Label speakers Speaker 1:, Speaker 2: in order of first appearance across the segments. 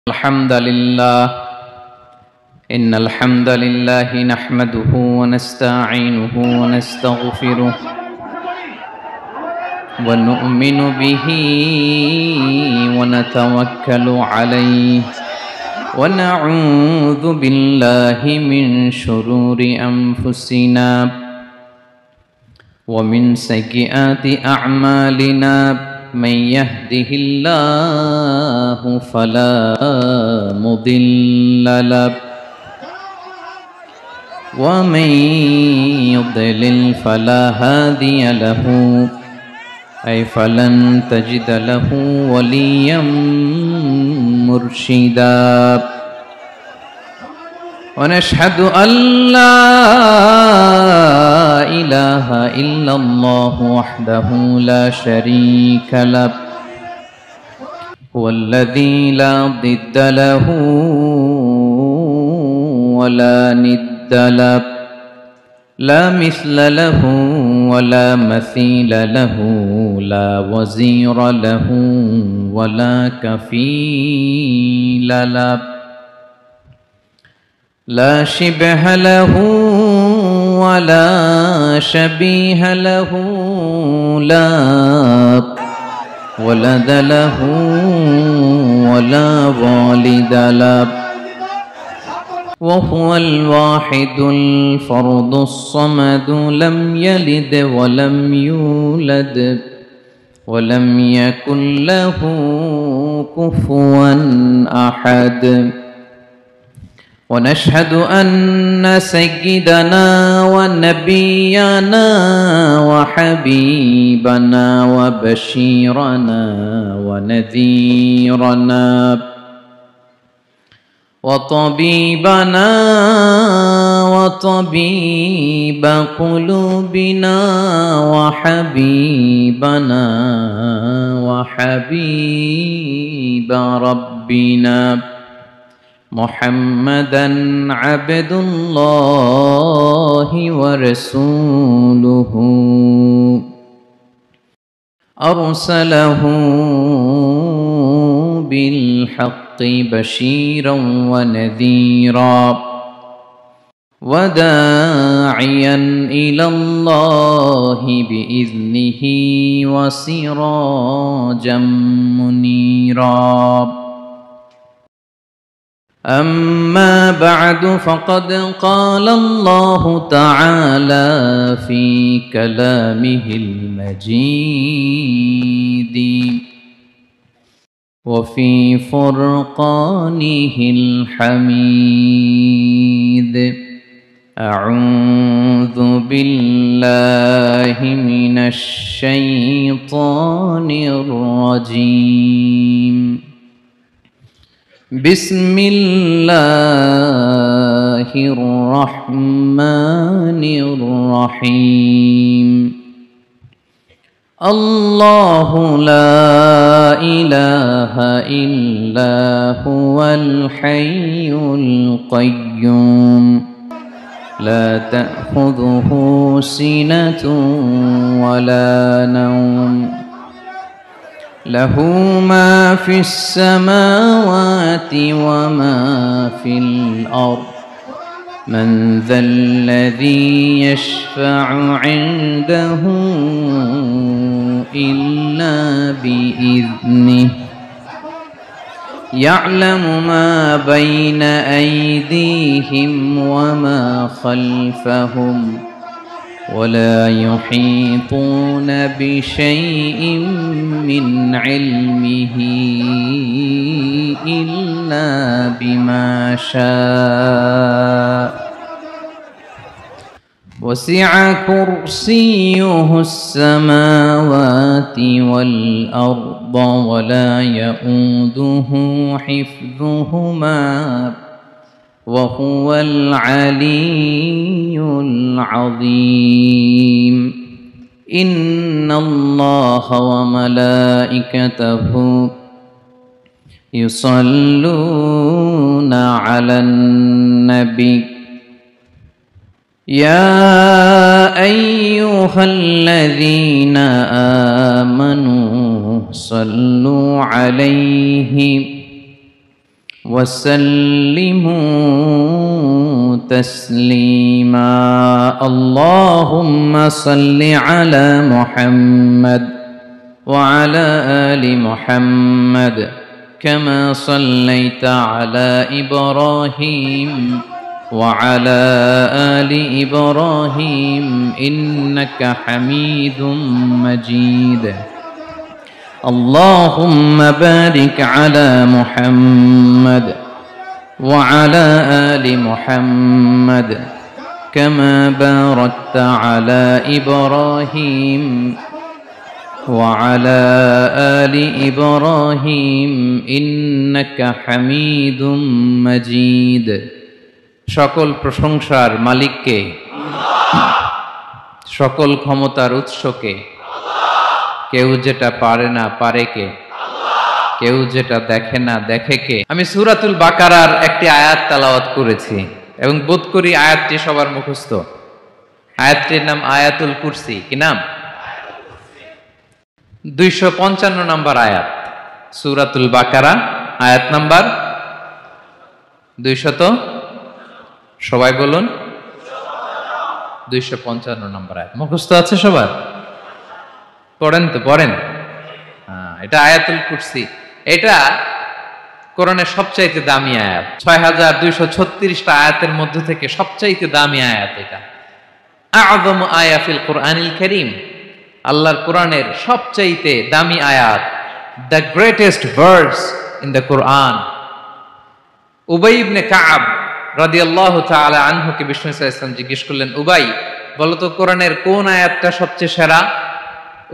Speaker 1: الحمد لله إن الحمد لله نحمده ونستعينه ونستغفره ونؤمن به ونتوكل عليه ونعوذ بالله من شرور أنفسنا ومن سيئات أعمالنا من يهده الله فلا مضل له ومن يضلل فلا هادي له أي فلن تجد له وليا مرشدا ونشهد أن لا إله إلا الله وحده لا شريك له هو الذي لا ضد له ولا ند له لا مثل له ولا مثيل له لا وزير له ولا كفيل له لا شبه له ولا شبيه له لا ولد له ولا والد له وهو الواحد الفرد الصمد لم يلد ولم يولد ولم يكن له كفوا أحد ونشهد أن سيدنا ونبينا وحبيبنا وبشيرنا ونذيرنا وطبيبنا وطبيب قلوبنا وحبيبنا وحبيب ربنا محمدًا عبد الله ورسوله أرسله بالحق بشيرا ونذيرا وداعيا إلى الله بإذنه وسراجا منيرا أما بعد فقد قال الله تعالى في كلامه المجيد وفي فرقانه الحميد أعوذ بالله من الشيطان الرجيم بسم الله الرحمن الرحيم الله لا إله إلا هو الحي القيوم لا تأخذه سنة ولا نوم له ما في السماوات وما في الأرض من ذا الذي يشفع عنده إلا بإذنه يعلم ما بين أيديهم وما خلفهم ولا يحيطون بشيء من علمه إلا بما شاء وسع كرسيه السماوات والأرض ولا يؤوده حفظهما وهو العلي العظيم إن الله وملائكته يصلون على النبي يا أيها الذين آمنوا صلوا عليه وسلموا تسليما اللهم صل على محمد وعلى آل محمد كما صليت على إبراهيم وعلى آل إبراهيم إنك حميد مجيد اللهم بارك على محمد وعلى آل محمد كما باركت على إبراهيم وعلى آل إبراهيم إنك حميد مجيد সকল প্রশংসার মালিককে সকল ক্ষমতার উৎসকে কেউ যেটা পারে না পারে কে কেউ যেটা দেখে না দেখে কে আমি সূরাতুল বাকারার একটি আয়াত তেলাওয়াত করেছি এবং বোধ করি আয়াতটি সবার মুখস্থ আয়াতটির নাম আয়াতুল কুরসি কি নাম 255 নম্বর আয়াত সূরাতুল বাকারা আয়াত নাম্বার 200 সবাই বলুন 255 নম্বর আয়াত মুখস্থ আছে সবার পড়েন তো পড়েন এটা আয়াতুল কুরসি এটা কোরআনের সবচাইতে দামি আয়াত 6236টা আয়াতের মধ্যে থেকে সবচাইতে দামি আয়াত এটা আযম আয়া ফিল কোরআনিল কারীম আল্লাহর কোরআনের সবচাইতে দামি আয়াত the greatest verse in the Quran উবাই ইবনে কাব রাদিয়াল্লাহু তাআলা আনহুকে বিষ্ণু সাল্লাল্লাহু আলাইহি ওয়াসাল্লাম জিজ্ঞেস করলেন উবাই বলো তো কোরআনের কোন আয়াতটা সবচেয়ে সেরা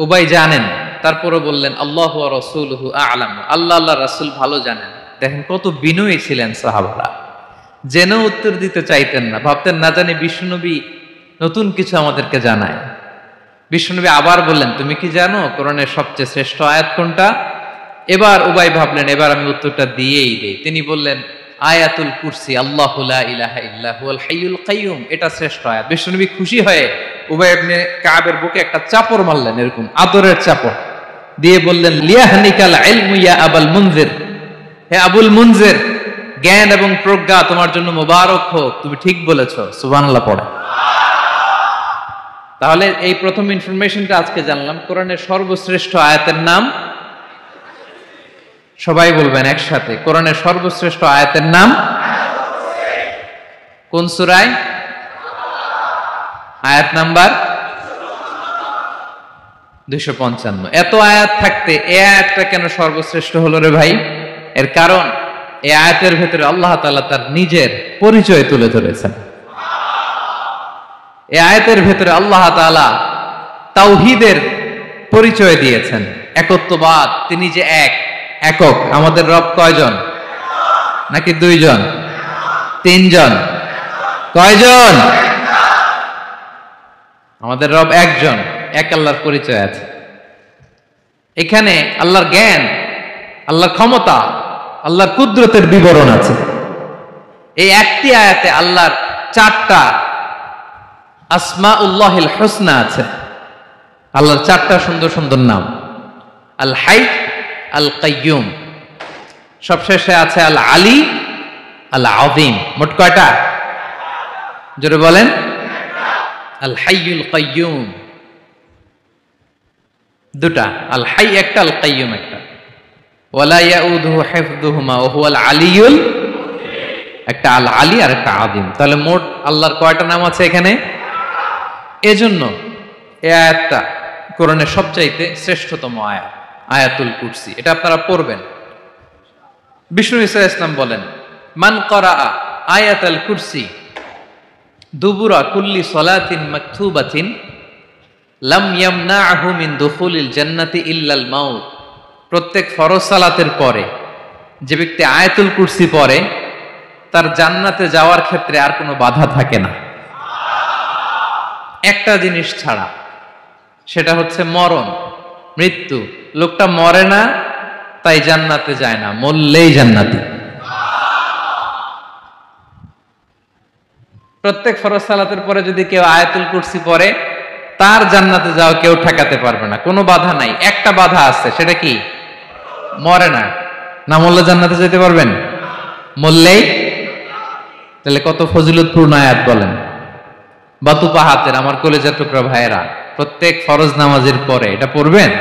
Speaker 1: উবাই জানেন তারপরে বললেন আল্লাহু ওয়া রাসূলুহু আ'লাম আল্লাহ আল্লাহর রাসূল ভালো জানেন দেখেন কত বিনয়ী ছিলেন সাহাবারা জেনে উত্তর দিতে চাইতেন না ভাবতেন না জানি বিষ্ণুনবী নতুন কিছু আমাদেরকে জানায় বিষ্ণুনবী আবার বললেন তুমি কি জানো কোরআনের সবচেয়ে শ্রেষ্ঠ আয়াত কোনটা এবার উবাই ভাবলেন এবার আমি উত্তরটা দিয়েই দেই তিনি বললেন আয়াতুল কুরসি আল্লাহু লা ইলাহা ইল্লা হুয়াল হাইয়ুল কাইয়ুম এটা শ্রেষ্ঠ আয়াত বিষ্ণুনবী খুশি হয়ে উবাই ইবনে কাবের বুকে একটা চাপড় মারলেন এরকম আদরের চাপড় দিয়ে বললেন লিয়াহনিকাল ইলমু ইয়া আবুল মুনজির হে আবুল মুনজির জ্ঞান এবং প্রজ্ঞা তোমার জন্য মোবারক হোক তুমি ঠিক বলেছো সুবহানাল্লাহ পড়ে তাহলে এই প্রথম ইনফরমেশনটা আজকে জানলাম কোরআনের সর্বশ্রেষ্ঠ আয়াতের নাম সবাই বলবেন একসাথে কোরআনের সর্বশ্রেষ্ঠ আয়াতের নাম কোন সূরায় আয়াত নাম্বার 255 এত আয়াত থাকতে এই আয়াতটা কেন সর্বশ্রেষ্ঠ হলো রে ভাই এর কারণ এই আয়াতের ভিতরে আল্লাহ তাআলা তার নিজের পরিচয় তুলে ধরেছেন এই আয়াতের ভিতরে আল্লাহ তাআলা তাওহীদের পরিচয় দিয়েছেন একত্ববাদ তিনি যে একক আমাদের রব কয়জন নাকি দুইজন তিনজন কয়জন আমাদের রব একজন এক আল্লাহর পরিচয় আছে এখানে আল্লাহর জ্ঞান আল্লাহর ক্ষমতা আল্লাহর কুদরতের বিবরণ আছে এই একটি আয়াতে আল্লাহর 4টা আসমাউল্লাহিল হুসনা আছে আল্লাহর 4টা সুন্দর সুন্দর নাম আল হাই আল কাইয়ুম সবশেষে আছে আল আলী আল আযীম মোট কয়টা জোরে বলেন আল হাইয়ুল কাইয়ুম দুটা আল হাই একটা আল কাইয়ুম একটা ওয়ালা ইয়াউদুহু হিফযুহুমা ওয়া হুয়াল আলিয়ুল একটা আল আলী আর একটা আযীম তাহলে মোট আল্লাহর কয়টা নাম আছে এখানে এজন্য এই আয়াতটা কোরআনের সবচাইতে শ্রেষ্ঠতম আয়াত আয়াতুল কুরসি এটা আপনারা পড়বেন বিষ্ণু ঈসা ইসলাম বলেন মান ক্বারা আয়াতুল কুরসি দুবুরা কুল্লি সালাতিন মাকতুবাতিন লাম ইয়ামনাহু মিন দুখুলিল জান্নাতি ইল্লাল মাউত প্রত্যেক ফরজ সালাতের পরে যে ব্যক্তি আয়াতুল কুরসি পড়ে তার জান্নাতে যাওয়ার ক্ষেত্রে আর কোনো বাধা থাকে না একটা জিনিস ছাড়া সেটা হচ্ছে মরণ মৃত্যু লোকটা মরে না তাই জান্নাতে যায় না মরলেই জান্নাতি প্রত্যেক ফরজ সালাতের পরে যদি কেউ আয়াতুল কুরসি পড়ে তার জান্নাতে যাওয়া কেউ ঠেকাতে পারবে না কোনো বাধা নাই একটা বাধা আছে সেটা কি মরে না না মরলে জান্নাতে যেতে পারবেন মরলেই, তাহলে কত ফজিলতপূর্ণ আয়াত বলেন। বাতুপা হাতের আমার কলেজের টুকরা ভাইয়েরা, প্রত্যেক ফরজ নামাজের পরে এটা পড়বেন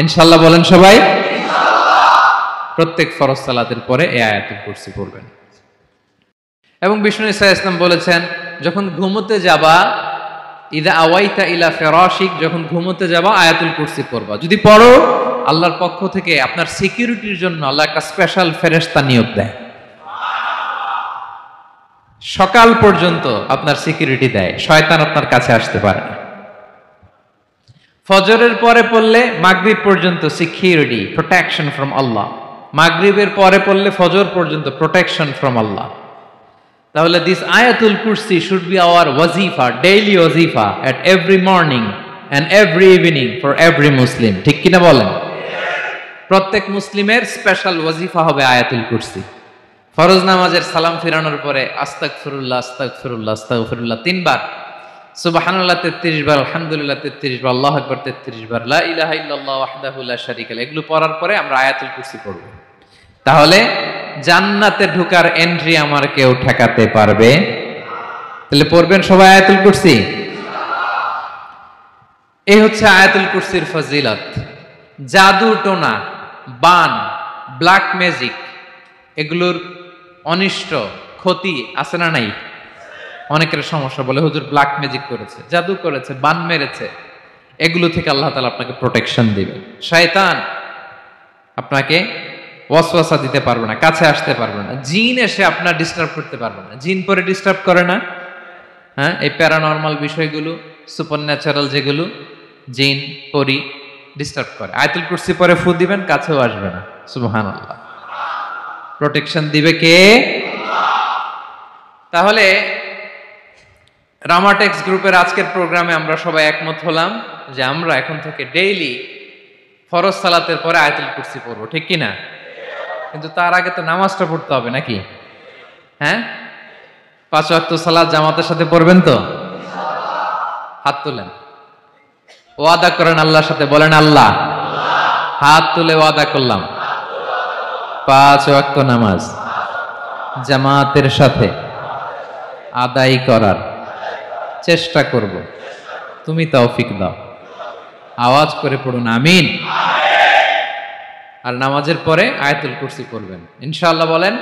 Speaker 1: ইনশাআল্লাহ। বলেন সবাই, প্রত্যেক ফরজ সালাতের পরে এই আয়াতুল কুরসি পড়বেন। এবং বিষ্ণু ইসা ইসলাম বলেছেন, যখন ঘুমোতে যাবা, ইদা আওয়াইতা ইলা ফিরাশিক, যখন ঘুমোতে যাবা আয়াতুল কুরসি পড়বা। যদি পড়ো, আল্লাহর পক্ষ থেকে আপনার সিকিউরিটির জন্য আল্লাহ একটা স্পেশাল ফেরেশতা নিয়োগ দেয়, সকাল পর্যন্ত আপনার সিকিউরিটি দেয়, শয়তান আপনার কাছে আসতে পারে না। ফজরের পরে পড়লে মাগরিব পর্যন্ত সিকিউরিটি, প্রোটেকশন ফ্রম আল্লাহ। মাগরিবের পরে পড়লে ফজর পর্যন্ত প্রোটেকশন ফ্রম আল্লাহ। তাহলে দিস আয়াতুল কুরসি শুড বি আওয়ার ওয়াজিফা, ডেইলি ওয়াজিফা at every morning and every evening for every Muslim. ঠিক কিনা বলেন? প্রত্যেক মুসলিমের স্পেশাল ওয়াজিফা হবে আয়াতুল কুরসি। ফরজ নামাজের সালাম ফিরানোর পরে আস্তাগফিরুল্লাহ আস্তাগফিরুল্লাহ আস্তাগফিরুল্লাহ 3 বার, সুবহানাল্লাহ 33 বার, আলহামদুলিল্লাহ 33 বার, আল্লাহু আকবার 33 বার, লা ইলাহা ইল্লাল্লাহ ওয়াহদাহু লা শারীকা লাহু, এগুলো পড়ার পরে আমরা আয়াতুল কুরসি পড়ব। তাহলে জান্নাতে ঢোকার এন্ট্রি আমার কেউ ঠেকাতে পারবে? তাহলে পড়বেন সবাই আয়াতুল কুরসি। এই হচ্ছে আয়াতুল কুরসির ফজিলত। জাদু টোনা, বান, ব্ল্যাক ম্যাজিক, এগুলোর অনিষ্ট ক্ষতি আছে না নাই? অনেকের সমস্যা, বলে হুজুর ব্ল্যাক ম্যাজিক করেছে, জাদু করেছে, বান মেরেছে, এগুলো থেকে আল্লাহ তাআলা আপনাকে প্রোটেকশন দিবে। শয়তান আপনাকে ওয়াসওয়াসা দিতে পারবে না, কাছে আসতে পারবে না। জিন এসে আপনার ডিস্টার্ব করতে পারবে না। জিন পরে ডিস্টার্ব করে না? হ্যাঁ, এই প্যারানরমাল বিষয়গুলো, সুপারন্যাচারাল যেগুলো, জিন পরি ডিস্টার্ব করে। আয়াতুল কুরসি পরে ফু দিবেন, কাছেও আসবে না। সুবহানাল্লাহ। প্রোটেকশন দিবে কে? তাহলে রামাটেক্স গ্রুপের আজকের প্রোগ্রামে আমরা সবাই একমত হলাম যে আমরা এখন থেকে ডেইলি ফরজ সালাতের পরে আয়াতুল কুরসি পড়বো, ঠিক কি না? কিন্তু তার আগে তো নামাজটা পড়তে হবে নাকি? হ্যাঁ, 5 ওয়াক্ত সালাত জামাতের সাথে পড়বেন তো? হাত তুলেন, ওয়াদা করেন আল্লাহর সাথে, বলেন আল্লাহ, হাত তুলে ওয়াদা করলাম 5 ওয়াক্ত নামাজ জামাতের সাথে আদায় করার চেষ্টা করব, তুমি তৌফিক দাও। আওয়াজ করে পড়ুন আমিন। আর নামাজের পরে আয়াতুল কুরসি পড়বেন ইনশাআল্লাহ, বলেন।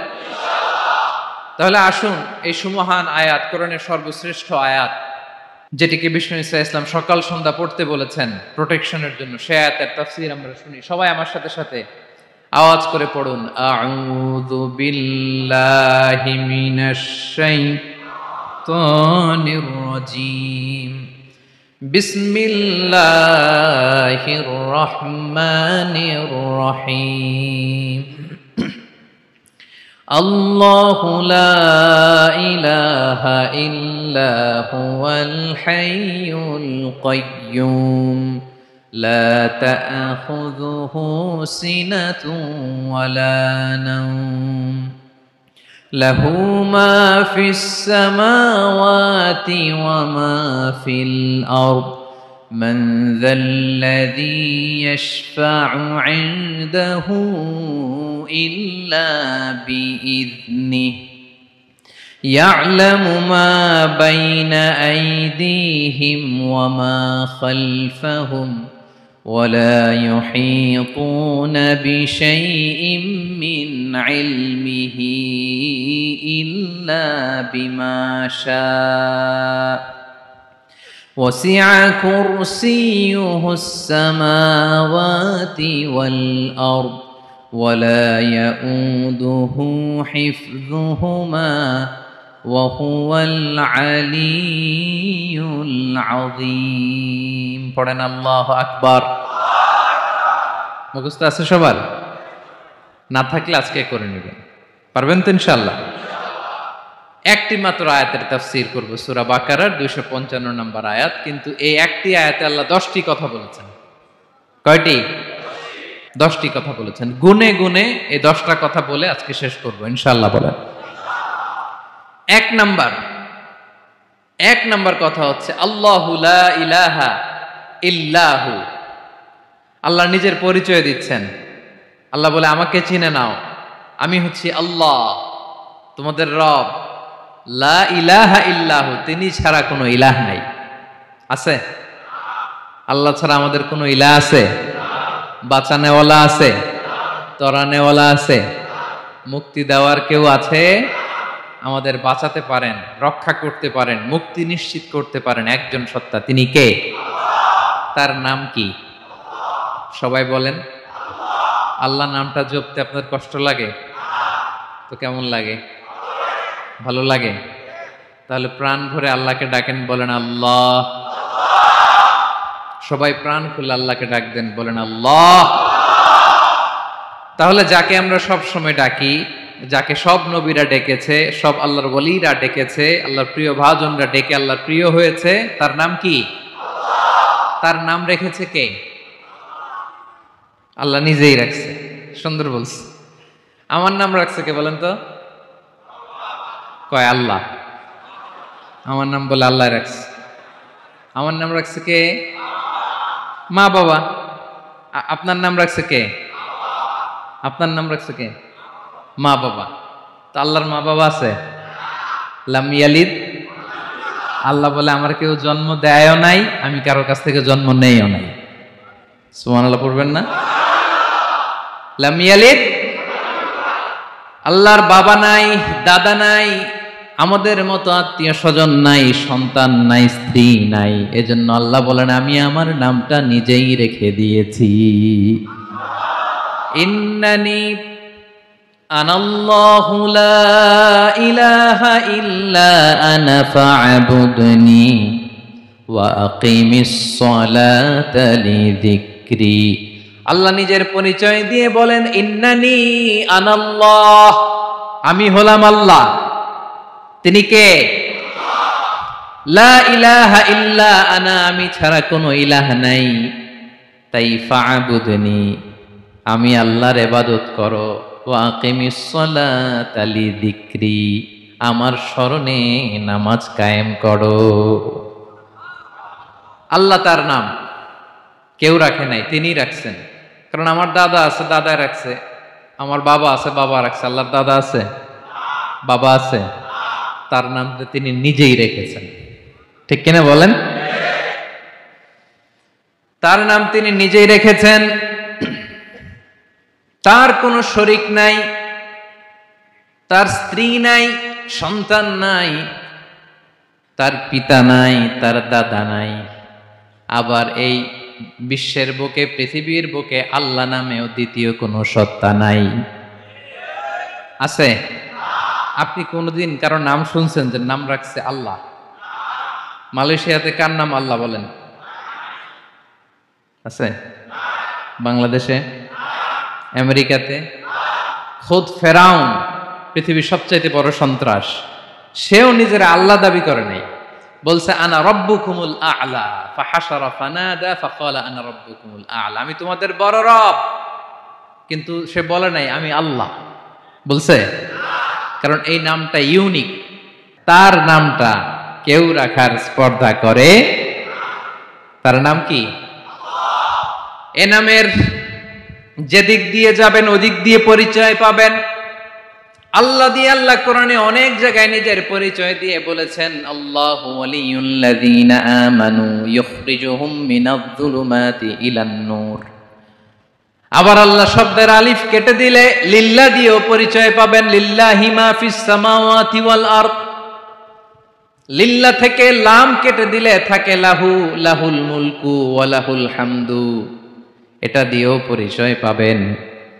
Speaker 1: তাহলে আসুন এই সুমহান আয়াত, কোরআনের সর্বশ্রেষ্ঠ আয়াত, যেটিকে বিষ্ণু ইসা ইসলাম সকাল সন্ধ্যা পড়তে বলেছেন প্রোটেকশনের জন্য, সে আয়াতের তাফসীর আমরা শুনি। সবাই আমার সাথে সাথে আওয়াজ করে পড়ুন, আউযু বিল্লাহি মিনাশ শাইতানির রাজীম, বিসমিল্লাহির রহমানির রহিম। আল্লাহু লা ইলাহা ইল্লা হুয়াল হাইয়ুল কাইয়্যুম, লা তা'খুযুহু সিনাতুন ওয়ালা নাওম, লাহু মা ফিস সামাওয়াতি ওয়া মা ফিল আরদ, মান যাল্লাযী ইয়াশফা'ু 'ইনদাহু ইল্লা বিইذনিহি, ইয়া'লামু মা বাইনা আইদিহিম ওয়া মা খালফাহুম, ولا يحيطون بشيء من علمه إلا بما شاء، وسع كرسيه السماوات والأرض، ولا يؤوده حفظهما وهو العلي العظيم। পড়েন আল্লাহু আকবার। মুখস্থ আছে সবার? না থাকলে আজকে করে নেবেন, পারবেন তো ইনশাআল্লাহ। একটি মাত্র আয়াতের তাফসীর করব, সূরা বাকারার 255 নম্বর আয়াত। কিন্তু এই একটি আয়াতে আল্লাহ 10টি কথা বলেছেন। কয়টি? 10টি কথা বলেছেন। গুনে গুনে এই 10টা কথা বলে আজকে শেষ করব ইনশাআল্লাহ। বলেন। এক নাম্বার কথা হচ্ছে আল্লাহু লা ইলাহা ইল্লাহু। আল্লাহ নিজের পরিচয় দিচ্ছেন। আল্লাহ বলে আমাকে চিনে নাও, আমি হচ্ছি আল্লাহ তোমাদের রব, লা ইলাহা ইল্লাহু, তিনি ছাড়া কোনো ইলাহ নাই। আছে? আল্লাহ ছাড়া আমাদের কোনো ইলাহ আছে? বাঁচানেওয়ালা আছে? তরানেওয়ালা আছে? মুক্তি দেওয়ার কেউ আছে? আমাদের বাঁচাতে পারেন, রক্ষা করতে পারেন, মুক্তি নিশ্চিত করতে পারেন একজন সত্তা, তিনি কে? তার নাম কি? সবাই বলেন। আল্লাহ নামটা জপতে আপনার কষ্ট লাগে? তো কেমন লাগে? ভালো লাগে? তাহলে প্রাণ ভরে আল্লাহকে ডাকেন, বলেন আল্লাহ। সবাই প্রাণ খুলে আল্লাহকে ডাক দেন, বলেন আল্লাহ। তাহলে যাকে আমরা সব সময় ডাকি, যাকে সব নবীরা ডেকেছে, সব আল্লাহর ওলীরা ডেকেছে, আল্লাহর প্রিয় ভাজনরা ডেকে আল্লাহর প্রিয় হয়েছে, তার নাম কি? তার নাম রেখেছে কে? আল্লাহ নিজেই রাখছে। সুন্দর বলছে। আমার নাম রাখছে কে বলেন তো? কয় আল্লাহ। আমার নাম বলে আল্লাহ রাখছে। আমার নাম রাখছে কে? মা বাবা। আপনার নাম রাখছে কে? আপনার নাম রাখছে কে? মা বাবা। তো আল্লাহর মা বাবা আছে? লাম ইয়ালিদ। আল্লাহ বলে আমার কেউ জন্ম দেয়ও নাই, আমি কারোর কাছ থেকে জন্ম নেইও নাই। সুবহানাল্লাহ পড়বেন না? লাম ইয়ালিদ। আল্লাহর বাবা নাই, দাদা নাই, আমাদের মতো আত্মীয় স্বজন নাই, সন্তান নাই, স্ত্রী নাই। এজন্য আল্লাহ বলেন আমি আমার নামটা নিজেই রেখে দিয়েছি। ইন্নানি আনাল্লাহু লা ইলাহা ইল্লা আনা ফা'বুদনি ওয়া আকিমিস সালাতা লিযিকরি। আল্লাহ নিজের পরিচয় দিয়ে বলেন ইন্নানি আনাল্লাহ, আমি হলাম আল্লাহ। তিনি কে? লা ইলাহা ইল্লা আনা, আমি ছাড়া কোনো ইলাহ নাই। তাই ফা'বুদনি, আমি আল্লাহর ইবাদত করো। ওয়া আকিমিস সালাতা লিযিকরি, আমার স্মরণে নামাজ কায়েম করো। আল্লাহ তার নাম কেউ রাখে নাই, তিনি রাখছেন। কারণ আমার দাদা আছে, দাদা রাখছে। আমার বাবা আছে, বাবা রাখছে। আল্লাহর দাদা আছে? বাবা আছে? তার নাম তিনি নিজেই রেখেছেন। ঠিক কিনা বলেন? তার নাম তিনি নিজেই রেখেছেন। তার কোনো শরীক নাই, তার স্ত্রী নাই, সন্তান নাই, তার পিতা নাই, তার দাদা নাই। আবার এই বিশ্বের বুকে, পৃথিবীর বুকে আল্লাহ নামেও দ্বিতীয় কোনো সত্তা নাই। আছে? আপনি কোনোদিন কারো নাম শুনছেন যে নাম রাখছে আল্লাহ? মালয়েশিয়াতে কার নাম আল্লাহ বলেন? আছে? বাংলাদেশে? আমেরিকাতে? খোদ ফেরাউন, পৃথিবীর সবচাইতে বড় সন্ত্রাস, সেও নিজের আল্লাহ দাবি করে নাই। বলছে আনা রব্বুকুমুল আ'লা, ফাহাশারা ফানাদা ফাকালা আনা রব্বুকুমুল আ'লা, আমি তোমাদের বড় রব। কিন্তু সে বলে নাই আমি আল্লাহ। বলছে? কারণ এই নামটা ইউনিক। তার নামটা কেউ রাখার স্পর্ধা করে। তার নাম কি? এ নামের যেদিক দিয়ে যাবেন ওদিক দিয়ে পরিচয় পাবেন। আল্লাহ দিয়ে আল্লাহ কোরআনে অনেক জায়গায় নিজের পরিচয় দিয়ে বলেছেন আল্লাহু ওয়ালিয়ুল্লাযীনা আমানু ইখরিজুহুম মিনায-যুলুমাতি ইলান-নূর। আবার আল্লাহ শব্দের আলিফ কেটে দিলে লিল্লাহ দিয়েও পরিচয় পাবেন। লিল্লাহি মা ফিস সামাওয়াতি ওয়াল আরদ। লিল্লাহ থেকে লাম কেটে দিলে থাকে লাহু, লাহুল মুলকু ওয়া লাহুল হামদু। এটা দিয়েও পরিচয় পাবেন।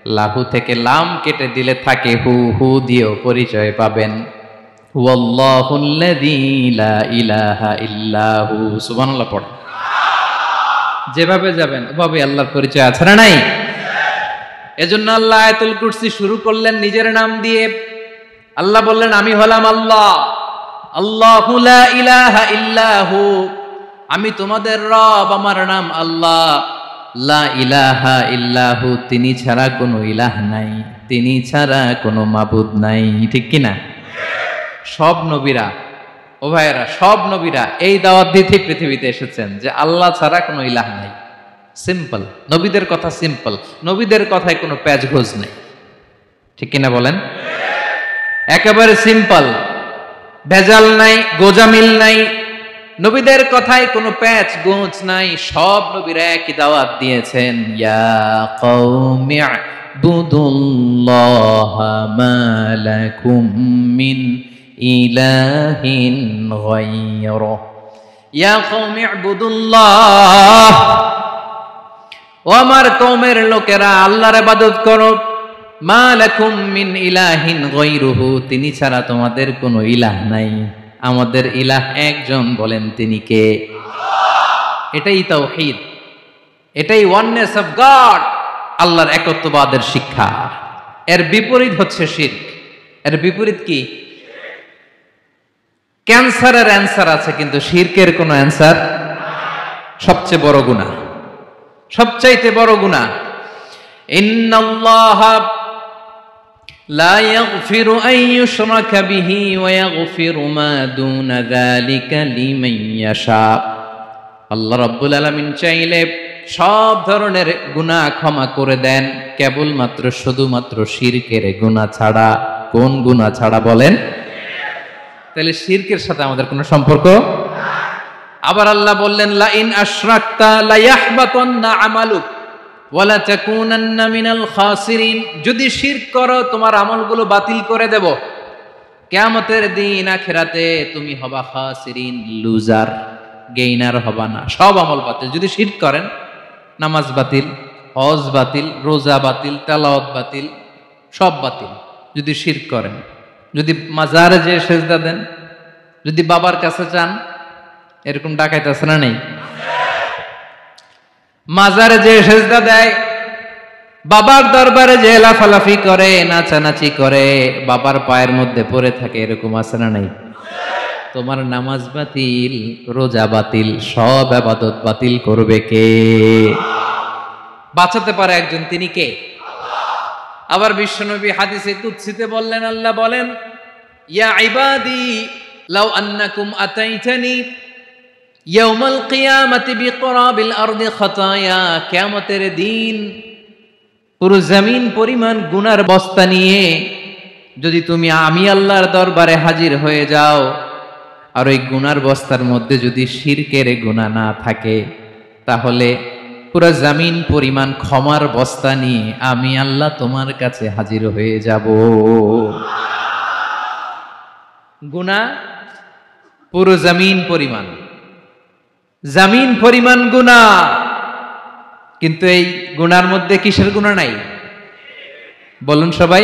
Speaker 1: লাহু থেকে লাম কেটে দিলে থাকে হু, হু দিয়েও পরিচয় পাবেন। ওয়াল্লাহুল্লাযী লা ইলাহা ইল্লাহু। সুবহানাল্লাহ পড়ে। যেভাবে যাবেন ওভাবে আল্লাহর পরিচয় আছে না নাই? এজন্য আল্লাহ আয়াতুল কুরসি শুরু করলেন নিজের নাম দিয়ে। আল্লাহ বললেন আমি হলাম আল্লাহ। আল্লাহু লা ইলাহা ইল্লাহু, আমি তোমাদের রব, আমার নাম আল্লাহ। লা ইলাহা ইল্লাহু, তিনি ছাড়া কোনো ইলাহ নাই, তিনি ছাড়া কোনো মাবুদ নাই। ঠিক কিনা? সব নবীরা, ও ভাইয়েরা, সব নবীরা এই দাওয়াত দিতে পৃথিবীতে এসেছেন যে আল্লাহ ছাড়া কোনো ইলাহ নাই। সিম্পল। নবীদের কথা সিম্পল, নবীদের কথায় কোনো প্যাচগোজ নেই। ঠিক কিনা বলেন? একেবারে সিম্পল, ভেজাল নাই, গোজামিল নাই, নবীদের কথায় কোনো প্যাচ গোঁচ নাই। সব নবীরা একই দাওয়াত দিয়েছেন, ইয়া কওমি ইবুদুল্লাহা মা লাকুম মিন ইলাহিন গায়রুহু। ইয়া কওমি ইবুদুল্লাহ, ও আমার কওমের লোকেরা আল্লাহর ইবাদত করো। মা লাকুম মিন ইলাহিন গায়রুহু, তিনি ছাড়া তোমাদের কোনো ইলাহ নাই। আমাদের ইলাহ একজন, বলেন তিনি কে? এটাই তাওহীদ, এটাই ওয়াননেস অফ গড, আল্লাহর একত্ববাদের শিক্ষা। এর বিপরীত হচ্ছে শিরক। এর বিপরীত কি? ক্যান্সারের অ্যান্সার আছে, কিন্তু শিরকের কোনো অ্যান্সার। সবচেয়ে বড় গুনাহ, সবচাইতে বড় গুনাহ। ইন্নাল্লাহা লা ইয়াগফিরু আন ইউশরাকা বিহি ওয়া ইয়াগফিরু মা দুনা যালিকা লিমান ইয়াশা। আল্লাহ রাব্বুল আলামিন চাইলে সব ধরনের গুনাহ ক্ষমা করে দেন, কেবলমাত্র শুধুমাত্র শিরকের গুনাহ ছাড়া। কোন গুনাহ ছাড়া বলেন? তাহলে শিরকের সাথে আমাদের কোনো সম্পর্ক। আবার আল্লাহ বললেন, লা ইন আশরাকতা লা ইয়াহবাতান্না আমালুক ওয়া লা তাকুনান্না মিনাল খাসিরিন। যদি শিরক করো তোমার আমলগুলো বাতিল করে দেব, কিয়ামতের দিন আখিরাতে তুমি হবা খাসিরিন, লুজার, গেইনার হবা না। সব আমল বাতিল যদি শিরক করেন। নামাজ বাতিল, হজ বাতিল, রোজা বাতিল, তেলাওয়াত বাতিল, সব বাতিল যদি শিরক করেন। যদি মাজারে যে সেজদা দেন, যদি বাবার কাছে চান, এরকম ডাকাইত আছে না নেই? মাজারে যে সেজদা দেয়, বাবার দরবারে যে লাফালাফি করে, নাচানাচি করে, বাবার পায়ের মধ্যে পড়ে থাকে, এরকম আছে না নেই? তোমার নামাজ বাতিল, রোজা বাতিল, সব ইবাদত বাতিল করবে কে? বাঁচাতে পারে একজন, তিনি কে? আবার বিশ্বনবী হাদিসে কুদসিতে বললেন, আল্লাহ বলেন, ইয়া ইবাদি লাউ আন্নাকুম আতাইতানি ইয়াউমাল কিয়ামাতি বিকরাবিল আরদি খাতায়া। কিয়ামতের দিন পুরো জমিন পরিমাণ গুনার বস্তা নিয়ে যদি তুমি আমি আল্লাহর দরবারে হাজির হয়ে যাও, আর ওই গুনার বস্তার মধ্যে যদি শিরকের গুনাহ না থাকে, তাহলে পুরো জমিন পরিমাণ ক্ষমার বস্তা নিয়ে আমি আল্লাহ তোমার কাছে হাজির হয়ে যাব। গুনাহ পুরো জমিন পরিমাণ, জমিন পরিমাণ গুনাহ, কিন্তু এই গুনার মধ্যে কিসের গুনাহ নাই? বলুন সবাই।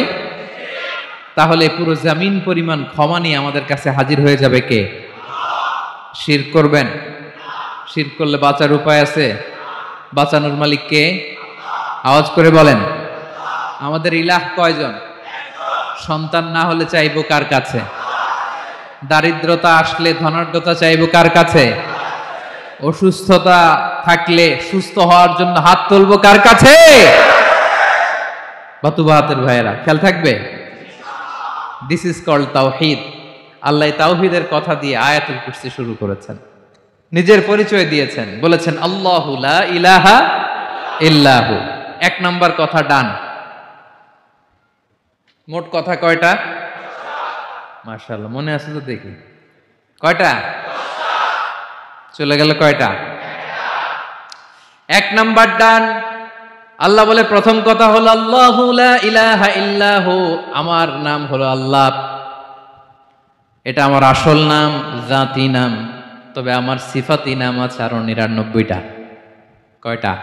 Speaker 1: তাহলে পুরো জমিন পরিমাণ ক্ষমা নিয়ে আমাদের কাছে হাজির হয়ে যাবে কে? শিরক করবেন? শিরক করলে বাঁচার উপায় আছে? বাঁচানোর মালিক কে? আওয়াজ করে বলেন। আমাদের ইলাহ কয়জন? সন্তান না হলে চাইবো কার কাছে? দারিদ্রতা আসলে ধনাঢ্যতা চাইবো কার কাছে? অসুস্থতা থাকলে সুস্থ হওয়ার জন্য হাত তুলবো কার কাছে? বাতুবাহাতের ভাইয়েরা খেয়াল থাকবে। দিস ইজ কল্ড তাওহীদ। আল্লাহ তাওহীদের কথা দিয়ে আয়াতুল কুরসি শুরু করেছেন, নিজের পরিচয় দিয়েছেন, বলেছেন আল্লাহু লা ইলাহা ইল্লাহু। এক নাম্বার কথা ডান। মোট কথা কয়টা? মাশাআল্লাহ, মনে আছে তো দেখি। কয়টা? চলে গেল কয়টা? এক নাম্বার ডান। আল্লাহ বলে প্রথম কথা হলো আল্লাহু লা ইলাহা ইল্লাহু, আমার নাম হলো আল্লাহ। এটা আমার আসল নাম, জাতি নাম। তবে আমার সিফাতি নাম আছে আরো ৯৯টা। কয়টা?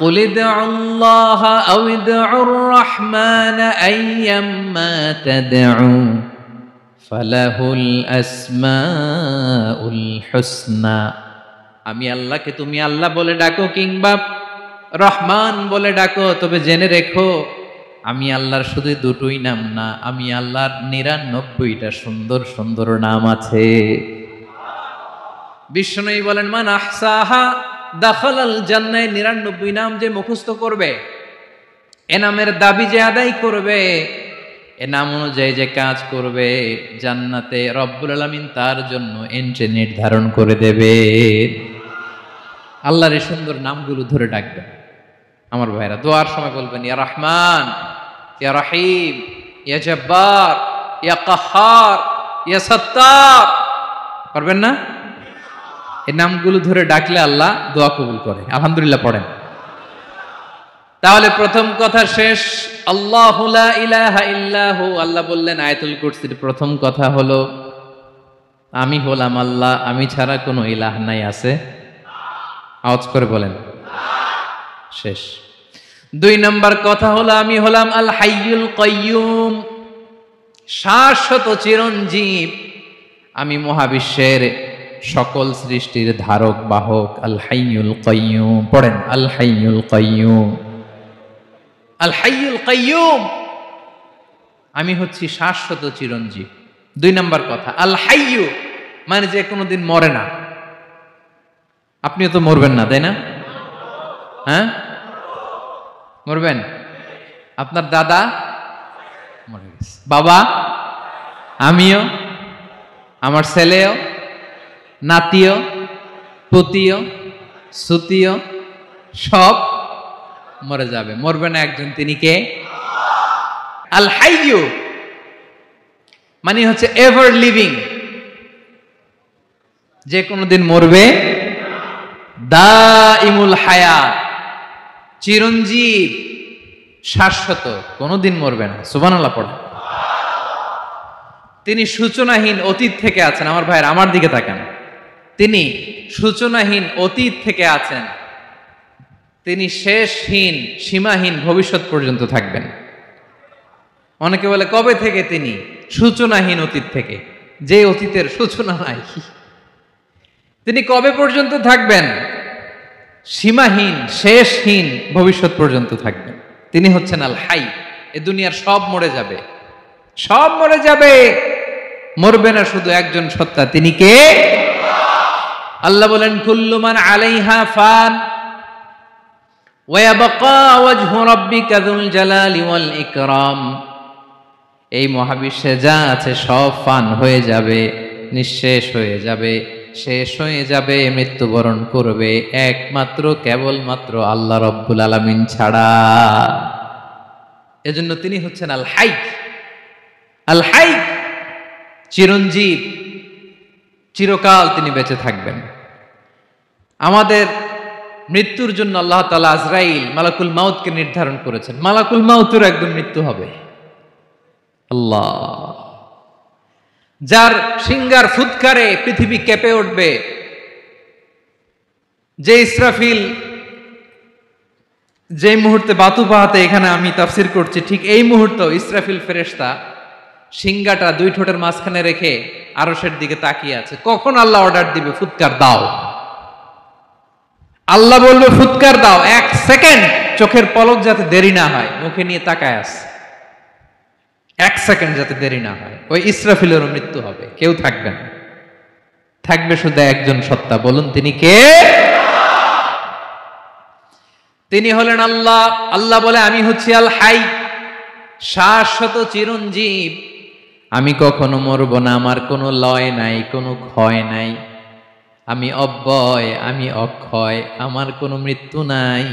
Speaker 1: কুল ইদউল্লাহা আও ইদউর রহমান আইয়াম্মা তাদউ ফালাহুল আসমাউল হুসনা। আমি আল্লাহকে তুমি আল্লাহ বলে ডাকো কিংবা রহমান বলে ডাকো, তবে জেনে রেখো আমি আল্লাহর শুধু দুটোই নাম না, আমি আল্লাহর ৯৯টা সুন্দর সুন্দর নাম আছে। বিষ্ণুই বলেন, মান আহসাহা দাখালাল জান্নাহ। ৯৯ নাম যে মুখস্থ করবে, এ নামের দাবি যে আদায় করবে, এ নাম অনুযায়ী যে কাজ করবে, জান্নাতে রব্বুল আলামিন তার জন্য এন্ট্রি নির্ধারণ করে দেবে। আল্লাহর এই সুন্দর নামগুলো ধরে ডাকবেন। আমার ভাইরা দোয়ার সময় বলবেন, ইয়া রহমান ইয়া রহিম, ইয়া জব্বার, ইয়া কাহ্হার, ইয়া সত্তার। পারবেন না? এই নামগুলো ধরে ডাকলে আল্লাহ দোয়া কবুল করে। আলহামদুলিল্লাহ পড়েন। তাহলে প্রথম কথা শেষ। আল্লাহু লা ইলাহা ইল্লাহু, আল্লাহ বললেন আয়াতুল কুরসির প্রথম কথা হলো আমি হলাম আল্লাহ, আমি ছাড়া কোনো ইলাহ নাই। আছে? আওয়াজ করে বলেন। শেষ। 2 নম্বর কথা হলো আমি হলাম আল হাইয়ুল কাইয়ুম, শাশ্বত চিরঞ্জীব। আমি মহাবিশ্বের সকল সৃষ্টির ধারক বাহক। আল হাইয়ুল কাইয়ুম পড়েন। আল হাইয়ুল কাইয়ুম, আল হাইয়ুল কাইয়ুম, আমি হচ্ছি শাশ্বত চিরঞ্জীব। 2 নম্বর কথা আল হাইয়ু, মানে যে কোনোদিন মরে না। আপনিও তো মরবেন না, তাই না? হ্যাঁ, মরবেন। আপনার দাদা মরে গেছে, বাবা, আমিও, আমার ছেলেও, নাতিও, পুতিও, সুতিও সব মরে যাবে। মরবে না একজন, তিনি কে? আল হাইয়ু মানে হচ্ছে এভার লিভিং, যে কোনোদিন মরবে। দাইমুল হায়াত, চিরঞ্জীব, শাশ্বত, কোনোদিন মরবে না। সুবহানাল্লাহ পড়ে। তিনি সূচনাহীন, অতীত থেকে আছেন। আমার ভাইয়ের আমার দিকে তাকান। তিনি সূচনাহীন, অতীত থেকে আছেন। তিনি শেষহীন, সীমাহীন, ভবিষ্যৎ পর্যন্ত থাকবেন। অনেকে বলে কবে থেকে? তিনি সূচনাহীন, অতীত থেকে, যে অতীতের সূচনা নাই। তিনি কবে পর্যন্ত থাকবেন? সীমাহীন, শেষহীন, ভবিষ্যৎ পর্যন্ত থাকবেন। তিনি হচ্ছেন আল হাই। এ দুনিয়ার সব মরে যাবে, সব মরে যাবে, মরবে না শুধু একজন সত্তা। তিনি কে? আল্লাহ বলেন কুল্লু মান আলাইহা ফান ওয়া ইয়াবকা ওয়াজহু রাব্বিকা যুল জালালি ওয়াল ইকরাম। এই মহাবিশ্বে যা আছে সব ফান হয়ে যাবে, নিঃশেষ হয়ে যাবে, শেষ হয়ে যাবে, মৃত্যুবরণ করবে, একমাত্র কেবলমাত্র আল্লাহ রব্বুল আলামিন ছাড়া। এজন্য তিনি হচ্ছেন আল হাই। আল হাই, চিরঞ্জীব, চিরকাল তিনি বেঁচে থাকবেন। আমাদের মৃত্যুর জন্য আল্লাহ তাআলা আজরাইল, মালাকুল মাউতকে নির্ধারণ করেছেন। মালাকুল মাউতের একদম মৃত্যু হবে। আল্লাহ, যার সিঙ্গার ফুৎকারে পৃথিবী কেঁপে উঠবে, যে ইসরাফিল যে মুহূর্তে বাতু পাহাতে এখানে আমি তাফসির করছি, ঠিক এই মুহূর্তে ইসরাফিল ফেরেশতা সিঙ্গাটা 2 ঠোঁটের মাঝখানে রেখে আরশের দিকে তাকিয়ে আছে। কখন আল্লাহ অর্ডার দিবে ফুৎকার দাও, আল্লাহ বলবে ফুৎকার দাও, 1 সেকেন্ড চোখের পলক যাতে দেরি না হয়, মুখে নিয়ে তাকায় আছে, 1 সেকেন্ড যাতে দেরি না হয়। ওই ইসরাফিলেরও মৃত্যু হবে, কেউ থাকবে না, থাকবে শুধু একজন সত্তা। বলুন তিনি কে? তিনি হলেন আল্লাহ। আল্লাহ বলে আমি হচ্ছি আল হাই, শাশ্বত চিরঞ্জীব। আমি কখনো মরব না, আমার কোনো লয় নাই, কোনো ক্ষয় নাই। আমি অব্যয়, আমি অক্ষয়, আমার কোনো মৃত্যু নাই।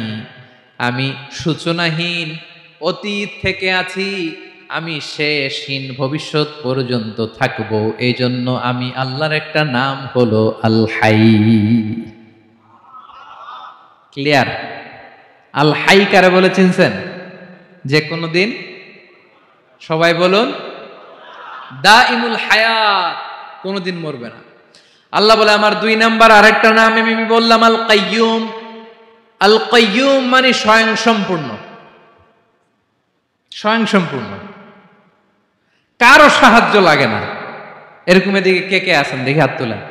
Speaker 1: আমি সূচনাহীন, অতীত থেকে আছি, আমি শেষহীন, ভবিষ্যৎ পর্যন্ত থাকবো। এই জন্য আমি আল্লাহর একটা নাম হলো আল হাই। ক্লিয়ার? আল হাই কারে বলে চিনছেন? যে কোনো দিন, সবাই বলুন, দাইমুল হায়াত, কোনোদিন মরবে না। আল্লাহ বলে আমার 2 নাম্বার আরেকটা নাম আমি বললাম আল কাইয়ুম। আল কাইয়ুম মানে স্বয়ং সম্পূর্ণ, স্বয়ং সম্পূর্ণ, কারো সাহায্য লাগে না। এরকম এদিকে কে কে আছেন দেখি হাত তোলেন।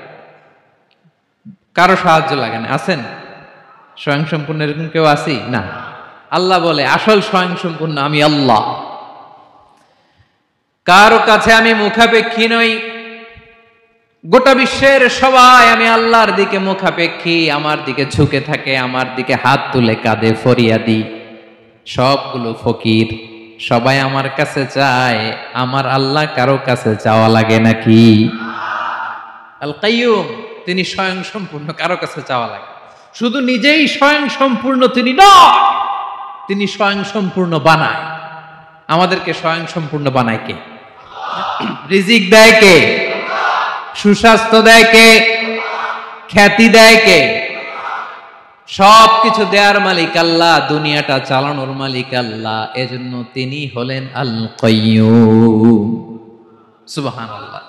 Speaker 1: কারো সাহায্য লাগে না, আছেন? স্বয়ং সম্পূর্ণ এরকম কেউ আছি না? আল্লাহ বলে আসল স্বয়ং সম্পূর্ণ আমি আল্লাহ। কারো কাছে আমি মুখাপেক্ষী নই। গোটা বিশ্বের সবাই আমি আল্লাহর দিকে মুখাপেক্ষী, আমার দিকে ঝুঁকে থাকে, আমার দিকে হাত তুলে কাঁদে ফরিয়াদি। সবগুলো ফকির, সবাই আমার কাছে চায়। আমার আল্লাহ কারো কাছে চাওয়া লাগে নাকি? আল কাইয়ুম, তিনি স্বয়ং সম্পূর্ণ, কারো কাছে চাওয়া লাগে। শুধু নিজেই স্বয়ং সম্পূর্ণ তিনি নয়, তিনি স্বয়ং সম্পূর্ণ বানায়। আমাদেরকে স্বয়ংসম্পূর্ণ বানায় কে? রিজিক দেয় কে? সুস্বাস্থ্য দেয় কে? খ্যাতি দেয় কে? সবকিছু দেয়ার মালিক আল্লাহ, দুনিয়াটা চালানোর মালিক আল্লাহ। এজন্য তিনি হলেন আল কাইয়ুম। সুবহানাল্লাহ।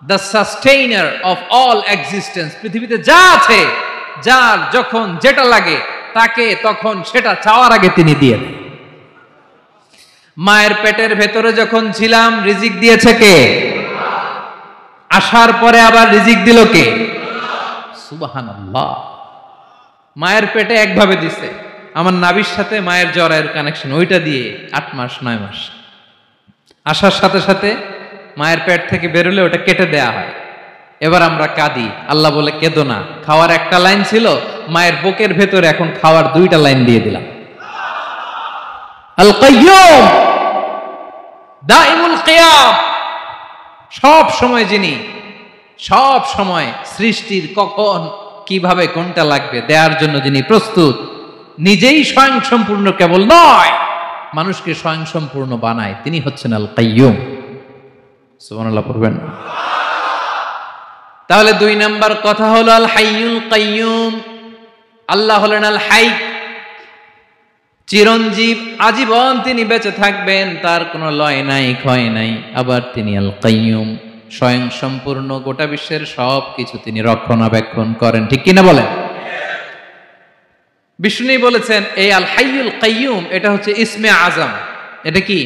Speaker 1: The sustainer of all existence. পৃথিবীতে যা আছে, যার যখন যেটা লাগে তাকে তখন সেটা চাওয়ার আগে তিনি দিয়ে দেন। মায়ের পেটের ভেতরে যখন ছিলাম রিজিক দিয়েছে কে? আসার পরে আবার রিজিক দিল কে? সুবহানাল্লাহ। মায়ের পেটে একভাবে দিছে, আমার নাভির সাথে মায়ের জরায়ুর কানেকশন, ওইটা দিয়ে 8 মাস 9 মাস। আসার সাথে সাথে মায়ের পেট থেকে বেরোলে ওটা কেটে দেয়া হয়। এবার আমরা কাঁদি, আল্লাহ বলে কেঁদো না, খাওয়ার একটা লাইন ছিল, মায়ের বুকের ভেতরে এখন খাওয়ার 2টা লাইন দিয়ে দিলাম। আল কাইয়ুম, দাইমুল কিয়াম, সব সময় যিনি, সব সময় সৃষ্টির কখন কিভাবে কোনটা লাগবে দেওয়ার জন্য যিনি প্রস্তুত, নিজেই স্বয়ংসম্পূর্ণ কেবল নয়, মানুষকে স্বয়ংসম্পূর্ণ বানায়, তিনি হচ্ছেন আল কাইয়ুম। সুবহানাল্লাহ পড়বেন। তাহলে 2 নাম্বার কথা হলো আল হাইয়ুল কাইয়ুম। আল্লাহ হলেন আল হাই, চিরঞ্জীব, আজীবন তিনি বেঁচে থাকবেন, তার কোনো লয় নাই ক্ষয় নাই। আবার তিনি আল কাইয়ুম, স্বয়ং সম্পূর্ণ, গোটা বিশ্বের সব কিছু তিনি রক্ষণাবেক্ষণ করেন, ঠিক কিনা বলেন? বিষ্ণু বলেছেন এই আল হাইয়ুল কাইয়ুম এটা হচ্ছে ইসমে আজম। এটা কি?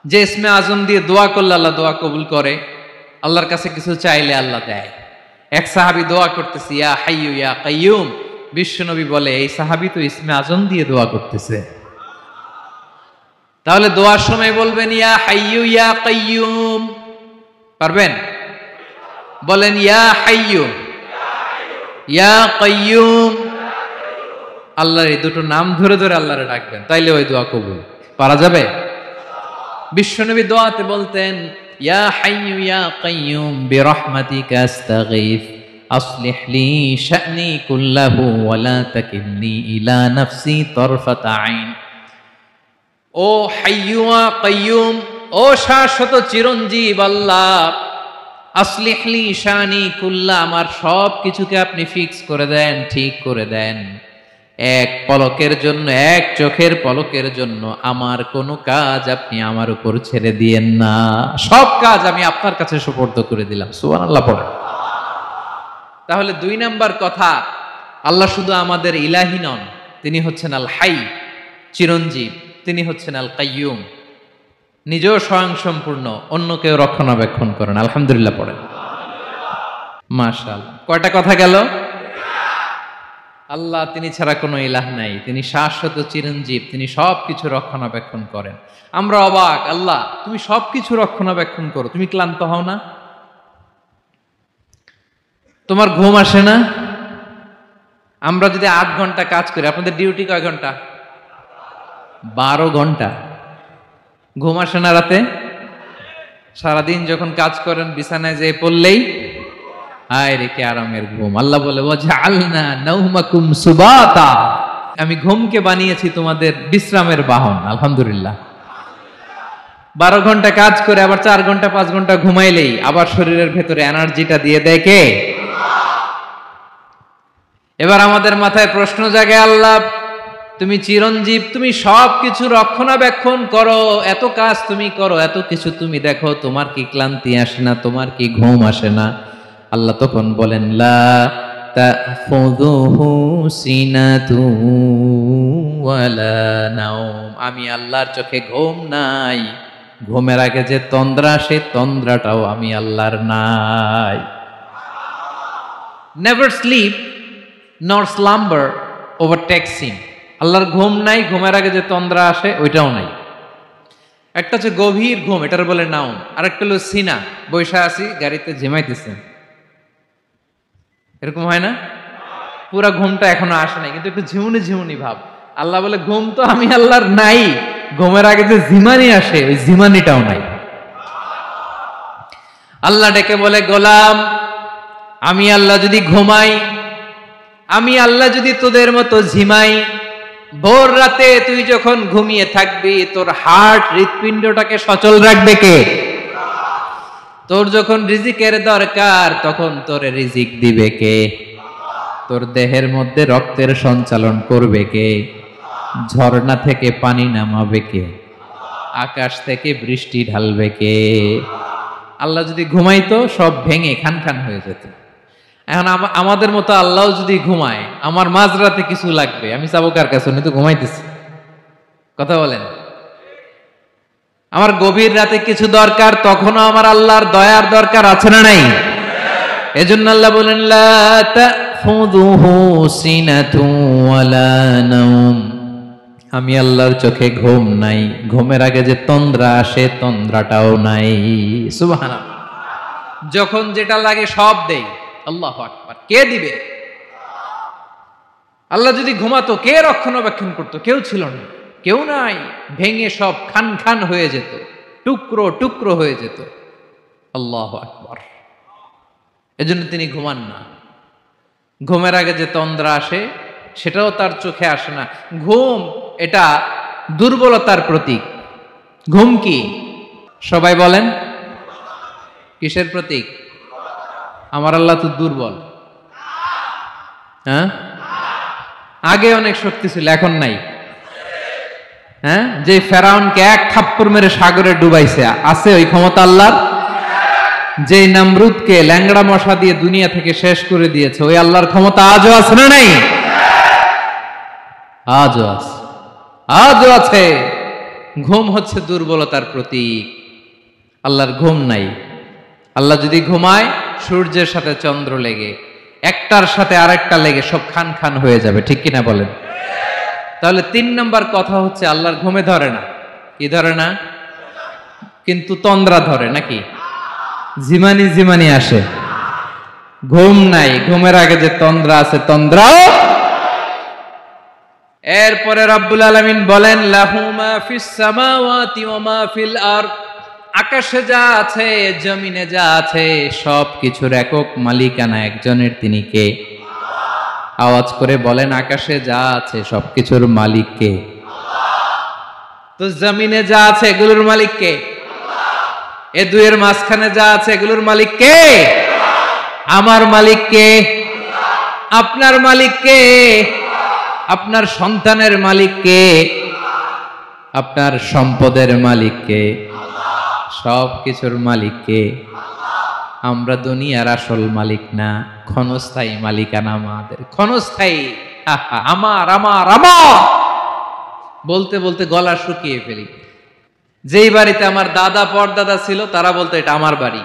Speaker 1: যে ইসমে আজম দিয়ে দোয়া করলে আল্লাহ দোয়া কবুল করে, আল্লাহর কাছে কিছু চাইলে আল্লাহ দেয়। এক সাহাবী দোয়া করতেছে ইয়া হাইয়ু ইয়া কাইয়ুম, বিশ্বনবী বলে এই সাহাবী তো ইসমে আজম দিয়ে দোয়া করতেছে। তাহলে দোয়ার সময় বলবেন ইয়া হাইয়ু ইয়া কাইয়ুম, পারবেন? বলেন ইয়া হাইয়ু ইয়া কাইয়ুম। আল্লাহর এই দুটো নাম ধরে ধরে আল্লাহরে ডাকবেন, তাইলে ওই দোয়া কবুল। পারা যাবে? বিশ্বনবী দোয়াতে বলতেন ইয়া হাইয়ু ইয়া কাইয়ুম বিরহমাতিকা আস্তাগীথ আসলিহ লি শা'নি কুল্লাহু ওয়া লা তাকিলনি ইলা নাফসি তারফাতা আইন। ও হাইয়ু ওয়া কাইয়ুম, ও শাশ্বত চিরঞ্জীব আল্লাহ, আসলিহ লি শা'নি কুল্লা, আমার সব কিছুকে আপনি ফিক্স করে দেন, ঠিক করে দেন। এক পলকের জন্য, এক চোখের পলকের জন্য আমার কোনো কাজ আপনি আমার উপর ছেড়ে দিয়েন না, সব কাজ আমি আপনার কাছে সুপর্দ করে দিলাম। সুবহানাল্লাহ পড়ে। তাহলে 2 নাম্বার কথা, আল্লাহ শুধু আমাদের ইলাহি নন, তিনি হচ্ছেন আল হাই, চিরঞ্জীব, তিনি হচ্ছেন আল কাইয়ুম, নিজেও স্বয়ংসম্পূর্ণ, অন্যকেও রক্ষণাবেক্ষণ করেন। আলহামদুলিল্লাহ পড়েন। মাশাআল্লাহ। কয়টা কথা গেল? আল্লাহ তিনি ছাড়া কোনো ইলাহ নাই, তিনি শাশ্বত চিরঞ্জীব, তিনি সবকিছু রক্ষণাবেক্ষণ করেন। আমরা অবাক, আল্লাহ তুমি সবকিছু রক্ষণাবেক্ষণ করো, তুমি ক্লান্ত হও না? তোমার ঘুম আসে না? আমরা যদি 8 ঘন্টা কাজ করি, আপনাদের ডিউটি কয় ঘন্টা? 12 ঘন্টা। ঘুম আসে না রাতে? সারাদিন যখন কাজ করেন বিছানায় যেয়ে পড়লেই হায় রে কি আরামের ঘুম। আল্লাহ বলে ওয়াজআলনা নাওমাকুম সুবাতা, আমি ঘুমকে বানিয়েছি তোমাদের বিশ্রামের বাহন। আলহামদুলিল্লাহ। 12 ঘন্টা কাজ করে আবার 4 ঘন্টা 5 ঘন্টা ঘুমাইলেই আবার শরীরের ভেতরে এনার্জিটা দিয়ে দেয় কে? এবার আমাদের মাথায় প্রশ্ন জাগে, আল্লাহ তুমি চিরঞ্জীব, তুমি সব কিছু রক্ষণাবেক্ষণ করো, এত কাজ তুমি করো, এত কিছু তুমি দেখো, তোমার কি ক্লান্তি আসে না? তোমার কি ঘুম আসে না? আল্লাহ তখন বলেন লা তাখুযুহু সিনাতু ওয়ালা নাওম, আমি আল্লাহর চোখে ঘুম নাই, ঘুমের আগে যে তন্দ্রা, সে তন্দ্রাটাও আমি আল্লাহর নাই। নেভার স্লিপ নর স্লাম্বার ওভারটেকস হিম। আল্লাহর ঘুম নাই, ঘুমের আগে যে তন্দ্রা আসে ওইটাও নাই। একটা হচ্ছে গভীর ঘুম, এটার বলে নাওম, আর একটা হলো সিনা, বৈশা আছি গাড়িতে ঝিমাইতেছেন, এরকম হয় না? পুরা ঘুমটা এখনো আসে নাই, কিন্তু একটু ঝিমুনি ঝিমুনি ভাব। আল্লাহ বলে ঘুম তো আমি আল্লাহর নাই, ঘুমের আগে যে ঝিমানি আসে ওই ঝিমানিটাও নাই। আল্লাহ ডেকে বলে গোলাম, আমি আল্লাহ যদি ঘুমাই, আমি আল্লাহ যদি তোদের মতো ঝিমাই, ভোর রাতে তুই যখন ঘুমিয়ে থাকবি তোর হার্ট হৃৎপিণ্ডটাকে সচল রাখবে কে? তোর যখন রিজিকের দরকার তখন তোর রিজিক দিবে কে? তোর দেহের মধ্যে রক্তের সঞ্চালন করবে কে? ঝর্ণা থেকে পানি নামাবে কে? আকাশ থেকে বৃষ্টি ঢালবে কে? আল্লাহ যদি ঘুমাইতো সব ভেঙে খান খান হয়ে যেত। এখন আমাদের মতো আল্লাহ যদি ঘুমায়, আমার মাঝরাতে কিছু লাগবে, আমি যাবো কার কাছে? উনি তো ঘুমাইতেছি। কথা বলেন। আমার গভীর রাতে কিছু দরকার, তখনও আমার আল্লাহর দয়ার দরকার আছে না নাই? এজন্য আল্লাহ বলেন লা তাখুযুহু সিনাতুন ওয়ালা নাওম, আমি আল্লাহর চোখে ঘুম নাই, ঘুমের আগে যে তন্দ্রা আসে তন্দ্রাটাও নাই। সুবহানাল্লাহ। যখন যেটা লাগে সব দেই। আল্লাহু আকবার। কে দিবে? আল্লাহ যদি ঘুমাতো কে রক্ষণাবেক্ষণ করতো? কেউ ছিল না, কেউ নাই। ভেঙে সব খান খান হয়ে যেত, টুকরো টুকরো হয়ে যেত। আল্লাহু আকবার। এজন্য তিনি ঘুমান না। ঘুমের আগে যে তন্দ্রা আসে সেটাও তার চোখে আসে না। ঘুম এটা দুর্বলতার প্রতীক। ঘুম কি? সবাই বলেন, কিসের প্রতীক? আমার আল্লাহ তো দুর্বল। হ্যাঁ, আগে অনেক শক্তি ছিল, এখন নাই। হ্যাঁ, যে ফেরাউনকে এক থাপ্পড় মেরে সাগরে ডুবাইছে, আছে ওই ক্ষমতা আল্লাহর? যে নমরুদকে ল্যাংড়া মশা দিয়ে দুনিয়া থেকে শেষ করে দিয়েছে, ওই আল্লাহর ক্ষমতা আজও আছে না নাই? আজও আছে, আজও আছে। ঘুম হচ্ছে দুর্বলতার প্রতীক। আল্লাহর ঘুম নাই। আল্লাহ যদি ঘুমায়, সূর্যের সাথে চন্দ্র লেগে, একটার সাথে আরেকটা লেগে সব খান খান হয়ে যাবে। ঠিক কিনা বলেন? তাহলে 3 নম্বর কথা হচ্ছে আল্লাহর ঘুমে ধরে না। কি ধরে না? কিন্তু তন্দ্রা ধরে নাকি? জিমানি জিমানি আসে। ঘুম নাই, ঘুমের আগে যে তন্দ্রা আছে তন্দ্রাও। এরপরে রব্বুল আলামিন বলেন লাহু মা ফিস সামাওয়াতি ওয়া মা ফিল আরদ, আকাশে যা আছে জমিনে যা আছে সব কিছুর একক মালিকানা একজনের। তিনি কে? আওয়াজ করে বলেন, আকাশে যা আছে সবকিছুর মালিক কে? তো জমিনে যা আছে এগুলোর মালিক কে? এ দুয়ের মাঝখানে যা আছে এগুলোর মালিক কে? আমার মালিক কে? আপনার মালিক কে? আপনার সন্তানের মালিক কে? আপনার সম্পদের মালিক কে? সব কিছুর মালিক কে? আমরা দুনিয়ার আসল মালিক না, ক্ষণস্থায়ী মালিকানা আমাদের। ক্ষণস্থায়ী। আমার আমার আমার বলতে বলতে গলা শুকিয়ে ফেলি। যেই বাড়িতে আমার দাদা পরদাদা ছিল তারা বলতো এটা আমার বাড়ি,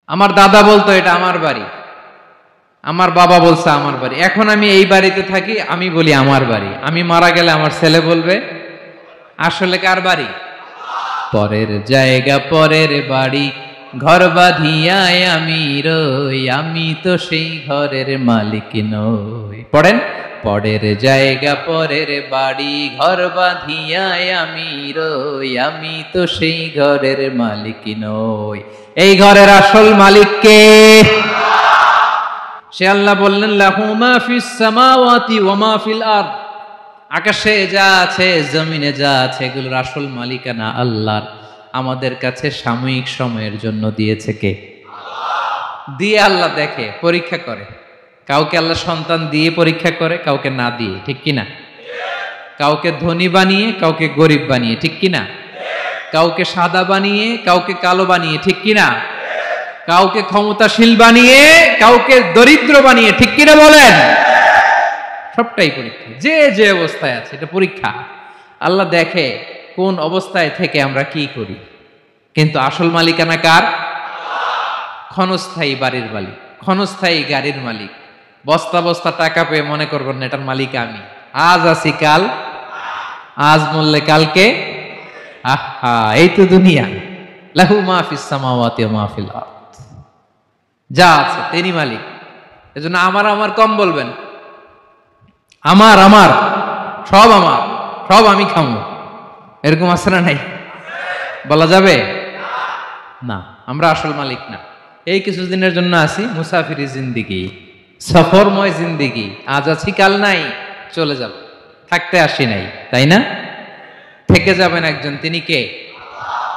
Speaker 1: আমার দাদা বলতো এটা আমার বাড়ি, আমার বাবা বলছে আমার বাড়ি। এখন আমি এই বাড়িতে থাকি, আমি বলি আমার বাড়ি। আমি মারা গেলে আমার ছেলে বলবে আসলে কার বাড়ি? পরের জায়গা পরের বাড়ি, ঘর বাঁধিয়ায় আমি রই, আমি তো সেই ঘরের মালিক নই। পড়েন, পরের জায়গা পরের বাড়ি, ঘর বাঁধিয়ায় আমি রই, আমি তো সেই ঘরের মালিক নই। এই ঘরের আসল মালিক কে? সে আল্লাহ বললেন লাহু মা ফিস সামাওয়াতি ওয়া মা ফিল আরদ, আকাশে যা আছে জমিনে যা আছে এগুলোর আসল মালিকানা আল্লাহর। আমাদের কাছে সাময়িক সময়ের জন্য দিয়েছে কে? দিয়ে আল্লাহ দেখে, পরীক্ষা করে। কাউকে আল্লাহ সন্তান দিয়ে পরীক্ষা করে, কাউকে না দিয়ে। ঠিক কিনা? কাউকে ধনী বানিয়ে, কাউকে গরিব বানিয়ে। ঠিক কিনা? কাউকে সাদা বানিয়ে, কাউকে কালো বানিয়ে। ঠিক কিনা? কাউকে ক্ষমতাশীল বানিয়ে, কাউকে দরিদ্র বানিয়ে। ঠিক কিনা বলেন? সবটাই পরীক্ষা। যে যে অবস্থায় আছে এটা পরীক্ষা। আল্লাহ দেখে কোন অবস্থায় থেকে আমরা কি করি। কিন্তু আসল মালিকানা কার? ক্ষণস্থায়ী বাড়ির মালিক, ক্ষণস্থায়ী গাড়ির মালিক। বস্তা বস্তা টাকা পেয়ে মনে করবেন না এটার মালিক আমি। আজ আছি কাল, আজ মরলে কালকে। আহা, এই তো দুনিয়া। লাহু মা ফিস সামাওয়াতি ওয়া মা ফিল আরদ, যা আছে তিনি মালিক। এজন্য আমার আমার কম বলবেন। আমার আমার সব আমার, সব আমি খামো, এরকম আছে না নাই? বলা যাবে না। আমরা আসল মালিক না। এই কিছুদিনের জন্য আছি, মুসাফিরি জিন্দিগি, সফরময় জিন্দিগি। আজ আছি কাল নাই। চলে যাব, থাকতে আসি নাই, তাই না? থেকে যাবেন একজন, তিনি কে?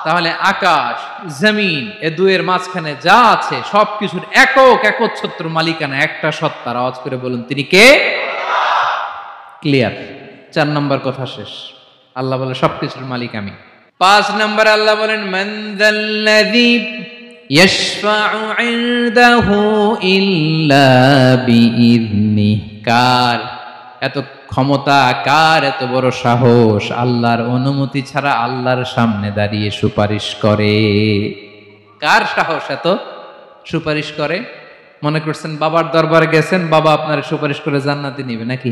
Speaker 1: তাহলে আকাশ জমিন এ দুয়ের মাঝখানে যা আছে সবকিছুর একক একচ্ছত্র মালিকানা একটা সত্তার। আওয়াজ করে বলুন, তিনি কে? ক্লিয়ার। 4 নম্বর কথা শেষ। আল্লাহ বলে সবকিছুর মালিক আমি। 5 নম্বর আল্লাহ বলেন মান যাল্লাযী ইয়াশফাউ ইনদাহু ইল্লা বিইذনিহি। কার এত ক্ষমতা, কার এত বড় সাহস আল্লাহর অনুমতি ছাড়া আল্লাহর সামনে দাঁড়িয়ে সুপারিশ করে? কার সাহস এত সুপারিশ করে? মনে করছেন বাবার দরবারে গেছেন, বাবা আপনার সুপারিশ করে জান্নাতে নিবে নাকি?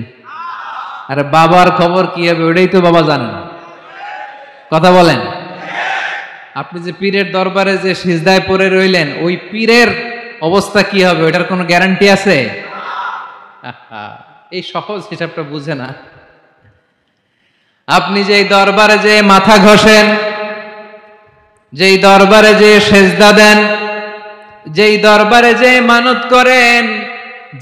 Speaker 1: আরে বাবার খবর কি হবে ওটাই তো বাবা জানে না। কথা বলেন। আপনি যে পীরের দরবারে যে সিজদায় পড়ে রইলেন, ওই পীরের অবস্থা কি হবে ওটার কোনো গ্যারান্টি আছে? এই সহজ হিসাবটা বুঝে না। আপনি যেই দরবারে যে মাথা ঘষেন, যেই দরবারে যে সেজদা দেন, যেই দরবারে যে মানত করেন,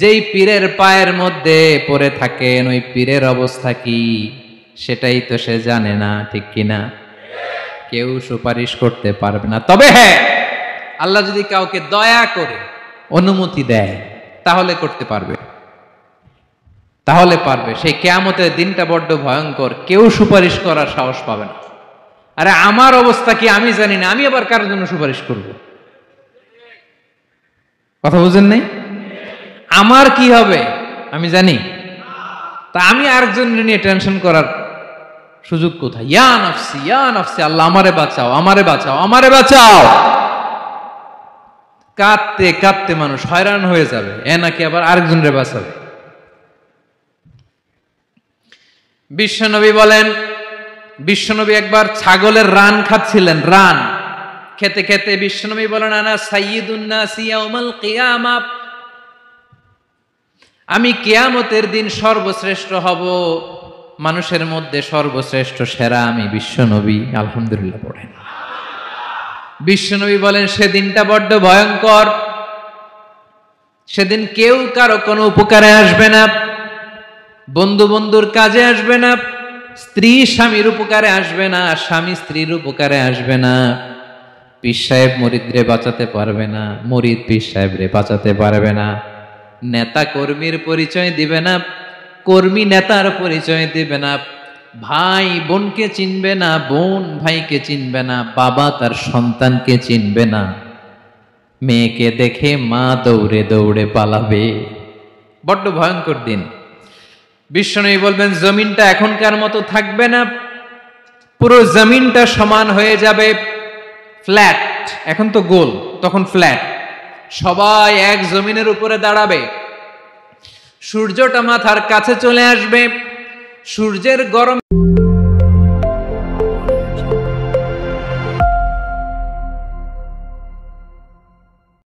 Speaker 1: যেই পীরের পায়ের মধ্যে পড়ে থাকেন, ওই পীরের অবস্থা কি সেটাই তো সে জানে না, ঠিক কিনা? কেউ সুপারিশ করতে পারবে না। তবে হ্যাঁ, আল্লাহ যদি কাউকে দয়া করে অনুমতি দেয় তাহলে করতে পারবে, তাহলে পারবে। সেই কিয়ামতের দিনটা বড্ড ভয়ঙ্কর, কেউ সুপারিশ করার সাহস পাবে না। আরে আমার অবস্থা কি আমি জানি না, আমি আবার কারোর জন্য সুপারিশ করব? কথা বুঝেন নাই? আমার কি হবে আমি জানি, তা আমি আরেকজনের নিয়ে টেনশন করার সুযোগ কোথায়? ইয়া নাফসি ইয়া নাফসি, আল্লাহ আমারে বাঁচাও, আমারে বাঁচাও, আমারে বাঁচাও। কাঁদতে কাঁদতে মানুষ হয়রান হয়ে যাবে, এ নাকি আবার আরেকজনের বাঁচাবে। বিশ্বনবী বলেন, বিশ্বনবী একবার ছাগলের রান খাচ্ছিলেন, রান খেতে খেতে বিশ্বনবী বলেন আনা সাইয়্যিদুন নাসি ইয়াউমাল কিয়ামাহ, আমি কিয়ামতের দিন সর্বশ্রেষ্ঠ হব, মানুষের মধ্যে সর্বশ্রেষ্ঠ সেরা আমি বিশ্বনবী। আলহামদুলিল্লাহ পড়েন। বিশ্বনবী বলেন সেদিনটা বড্ড ভয়ঙ্কর, সেদিন কেউ কারো কোনো উপকারে আসবে না, বন্ধু বন্ধুর কাজে আসবে না, স্ত্রী স্বামীর উপকারে আসবে না, স্বামী স্ত্রীর উপকারে আসবে না, পীর সাহেব মুরিদরে বাঁচাতে পারবে না, মুরিদ পীর সাহেবরে বাঁচাতে পারবে না, নেতা কর্মীর পরিচয় দিবে না, কর্মী নেতার পরিচয় দিবে না, ভাই বোনকে চিনবে না, বোন ভাইকে চিনবে না, বাবা তার সন্তানকে চিনবে না, মেয়েকে দেখে মা দৌড়ে দৌড়ে পালাবে। বড্ড ভয়ঙ্কর দিন। বিশ্বনবী বলবেন জমিনটা এখনকার মতো থাকবে না, পুরো জমিনটা সমান হয়ে যাবে, ফ্ল্যাট। এখন তো গোল, তখন ফ্ল্যাট। সবাই এক জমিনের উপরে দাঁড়াবে, সূর্যটা মাথার কাছে চলে আসবে, সূর্যের গরম